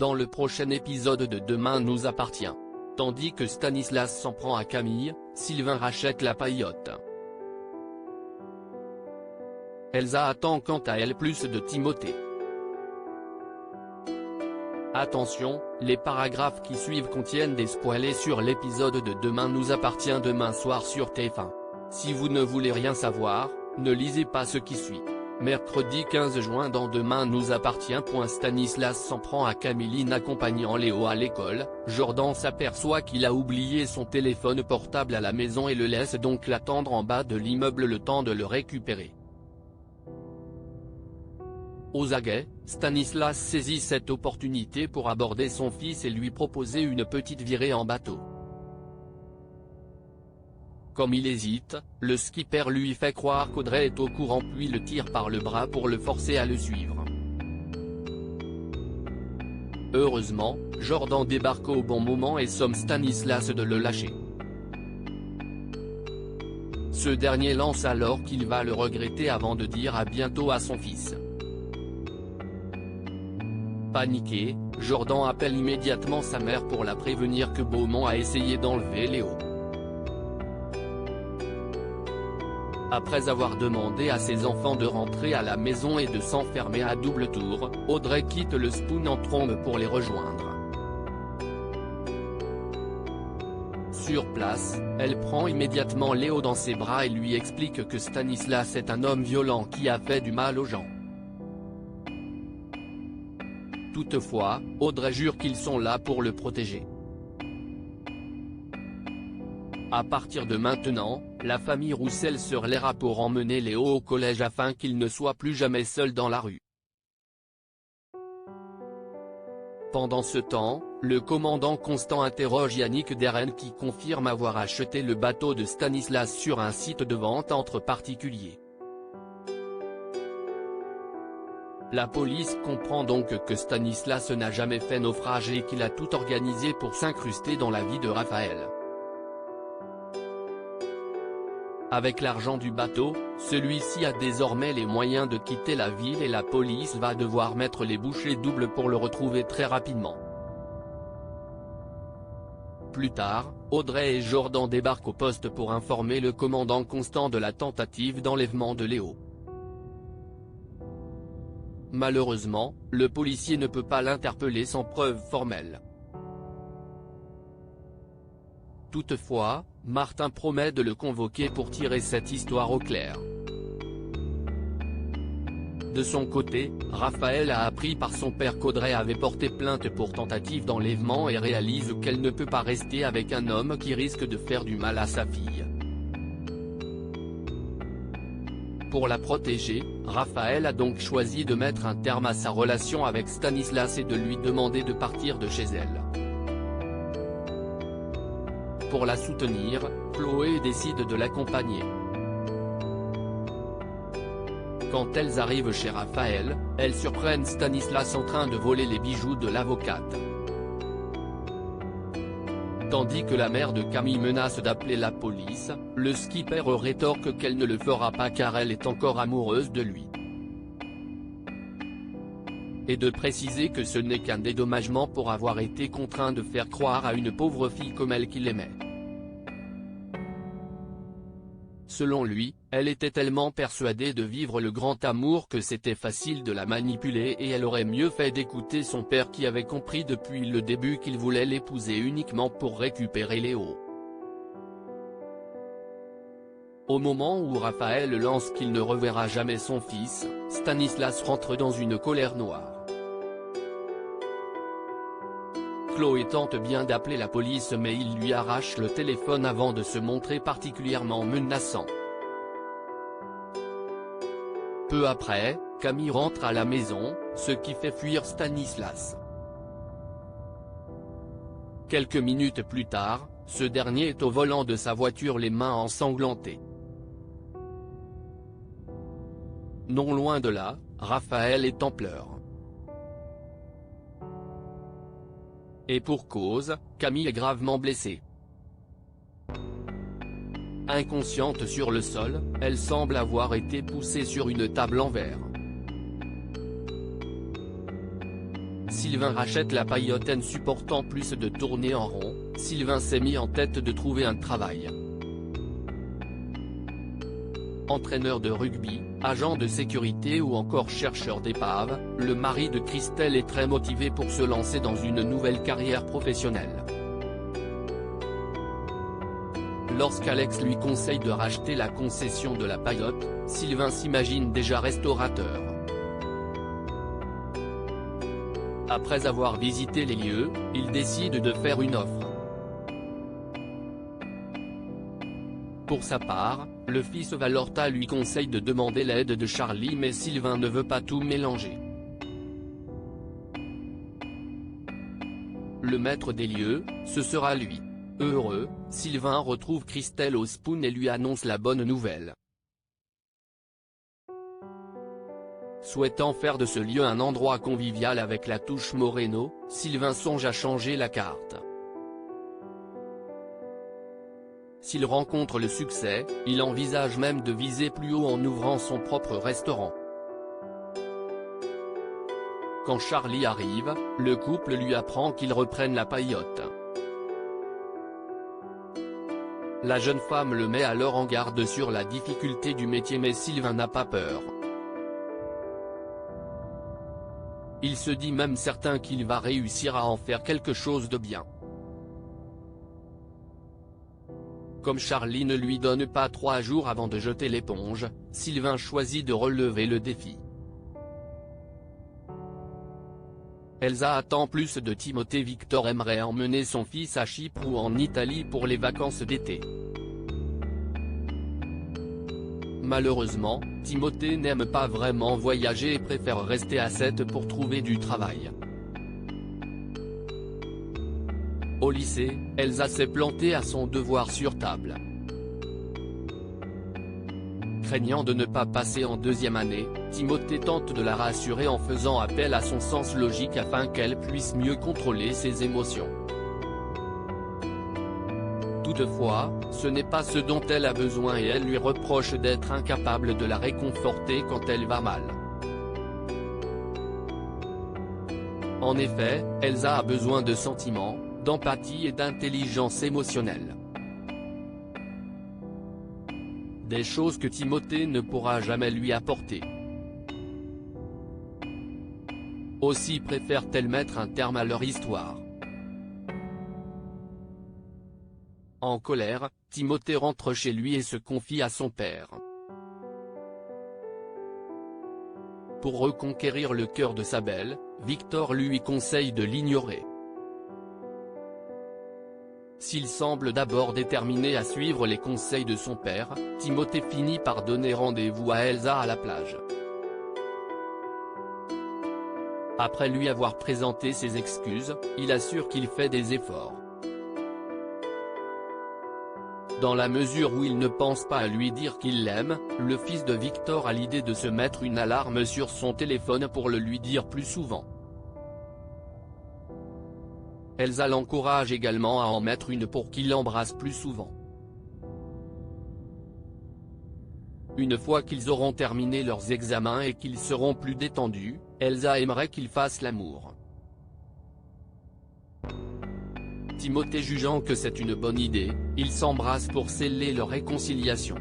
dans le prochain épisode de Demain nous appartient. Tandis que Stanislas s'en prend à Camille, Sylvain rachète la paillote. Elsa attend quant à elle plus de Timothée. Attention, les paragraphes qui suivent contiennent des spoilers sur l'épisode de Demain nous appartient demain soir sur TF1. Si vous ne voulez rien savoir, ne lisez pas ce qui suit. Mercredi 15 juin dans Demain nous appartient. Stanislas s'en prend à Camille accompagnant Léo à l'école. Jordan s'aperçoit qu'il a oublié son téléphone portable à la maison et le laisse donc l'attendre en bas de l'immeuble le temps de le récupérer. Aux aguets, Stanislas saisit cette opportunité pour aborder son fils et lui proposer une petite virée en bateau. Comme il hésite, le skipper lui fait croire qu'Audrey est au courant puis le tire par le bras pour le forcer à le suivre. Heureusement, Jordan débarque au bon moment et somme Stanislas de le lâcher. Ce dernier lance alors qu'il va le regretter avant de dire à bientôt à son fils. Paniqué, Jordan appelle immédiatement sa mère pour la prévenir que Beaumont a essayé d'enlever Léo. Après avoir demandé à ses enfants de rentrer à la maison et de s'enfermer à double tour, Audrey quitte le Spoon en trombe pour les rejoindre. Sur place, elle prend immédiatement Léo dans ses bras et lui explique que Stanislas est un homme violent qui a fait du mal aux gens. Toutefois, Audrey jure qu'ils sont là pour le protéger. À partir de maintenant, la famille Roussel se relaiera pour emmener Léo au collège afin qu'il ne soit plus jamais seul dans la rue. Pendant ce temps, le commandant Constant interroge Yannick Deren qui confirme avoir acheté le bateau de Stanislas sur un site de vente entre particuliers. La police comprend donc que Stanislas n'a jamais fait naufrage et qu'il a tout organisé pour s'incruster dans la vie de Raphaël. Avec l'argent du bateau, celui-ci a désormais les moyens de quitter la ville et la police va devoir mettre les bouchées doubles pour le retrouver très rapidement. Plus tard, Audrey et Jordan débarquent au poste pour informer le commandant Constant de la tentative d'enlèvement de Léo. Malheureusement, le policier ne peut pas l'interpeller sans preuve formelle. Toutefois, Martin promet de le convoquer pour tirer cette histoire au clair. De son côté, Raphaël a appris par son père qu'Audrey avait porté plainte pour tentative d'enlèvement et réalise qu'elle ne peut pas rester avec un homme qui risque de faire du mal à sa fille. Pour la protéger, Raphaël a donc choisi de mettre un terme à sa relation avec Stanislas et de lui demander de partir de chez elle. Pour la soutenir, Chloé décide de l'accompagner. Quand elles arrivent chez Raphaël, elles surprennent Stanislas en train de voler les bijoux de l'avocate. Tandis que la mère de Camille menace d'appeler la police, le skipper rétorque qu'elle ne le fera pas car elle est encore amoureuse de lui. Et de préciser que ce n'est qu'un dédommagement pour avoir été contraint de faire croire à une pauvre fille comme elle qu'il aimait. Selon lui, elle était tellement persuadée de vivre le grand amour que c'était facile de la manipuler et elle aurait mieux fait d'écouter son père qui avait compris depuis le début qu'il voulait l'épouser uniquement pour récupérer Léo. Au moment où Raphaël lance qu'il ne reverra jamais son fils, Stanislas rentre dans une colère noire. Chloé tente bien d'appeler la police mais il lui arrache le téléphone avant de se montrer particulièrement menaçant. Peu après, Camille rentre à la maison, ce qui fait fuir Stanislas. Quelques minutes plus tard, ce dernier est au volant de sa voiture les mains ensanglantées. Non loin de là, Raphaël est en pleurs. Et pour cause, Camille est gravement blessée. Inconsciente sur le sol, elle semble avoir été poussée sur une table en verre. Sylvain rachète la paillote. Ne supportant plus de tourner en rond, Sylvain s'est mis en tête de trouver un travail. Entraîneur de rugby, agent de sécurité ou encore chercheur d'épave, le mari de Christelle est très motivé pour se lancer dans une nouvelle carrière professionnelle. Lorsqu'Alex lui conseille de racheter la concession de la paillote, Sylvain s'imagine déjà restaurateur. Après avoir visité les lieux, il décide de faire une offre. Pour sa part, le fils Valorta lui conseille de demander l'aide de Charlie, mais Sylvain ne veut pas tout mélanger. Le maître des lieux, ce sera lui. Heureux, Sylvain retrouve Christelle au Spoon et lui annonce la bonne nouvelle. Souhaitant faire de ce lieu un endroit convivial avec la touche Moreno, Sylvain songe à changer la carte. S'il rencontre le succès, il envisage même de viser plus haut en ouvrant son propre restaurant. Quand Charlie arrive, le couple lui apprend qu'ils reprennent la paillote. La jeune femme le met alors en garde sur la difficulté du métier, mais Sylvain n'a pas peur. Il se dit même certain qu'il va réussir à en faire quelque chose de bien. Comme Charlie ne lui donne pas 3 jours avant de jeter l'éponge, Sylvain choisit de relever le défi. Elsa attend plus de Timothée. Victor aimerait emmener son fils à Chypre ou en Italie pour les vacances d'été. Malheureusement, Timothée n'aime pas vraiment voyager et préfère rester à Sète pour trouver du travail. Au lycée, Elsa s'est plantée à son devoir sur table. Craignant de ne pas passer en 2e année, Timothée tente de la rassurer en faisant appel à son sens logique afin qu'elle puisse mieux contrôler ses émotions. Toutefois, ce n'est pas ce dont elle a besoin et elle lui reproche d'être incapable de la réconforter quand elle va mal. En effet, Elsa a besoin de sentiments, d'empathie et d'intelligence émotionnelle. Des choses que Timothée ne pourra jamais lui apporter. Aussi préfère-t-elle mettre un terme à leur histoire. En colère, Timothée rentre chez lui et se confie à son père. Pour reconquérir le cœur de sa belle, Victor lui conseille de l'ignorer. S'il semble d'abord déterminé à suivre les conseils de son père, Timothée finit par donner rendez-vous à Elsa à la plage. Après lui avoir présenté ses excuses, il assure qu'il fait des efforts. Dans la mesure où il ne pense pas à lui dire qu'il l'aime, le fils de Victor a l'idée de se mettre une alarme sur son téléphone pour le lui dire plus souvent. Elsa l'encourage également à en mettre une pour qu'il l'embrasse plus souvent. Une fois qu'ils auront terminé leurs examens et qu'ils seront plus détendus, Elsa aimerait qu'ils fassent l'amour. Timothée jugeant que c'est une bonne idée, ils s'embrassent pour sceller leur réconciliation.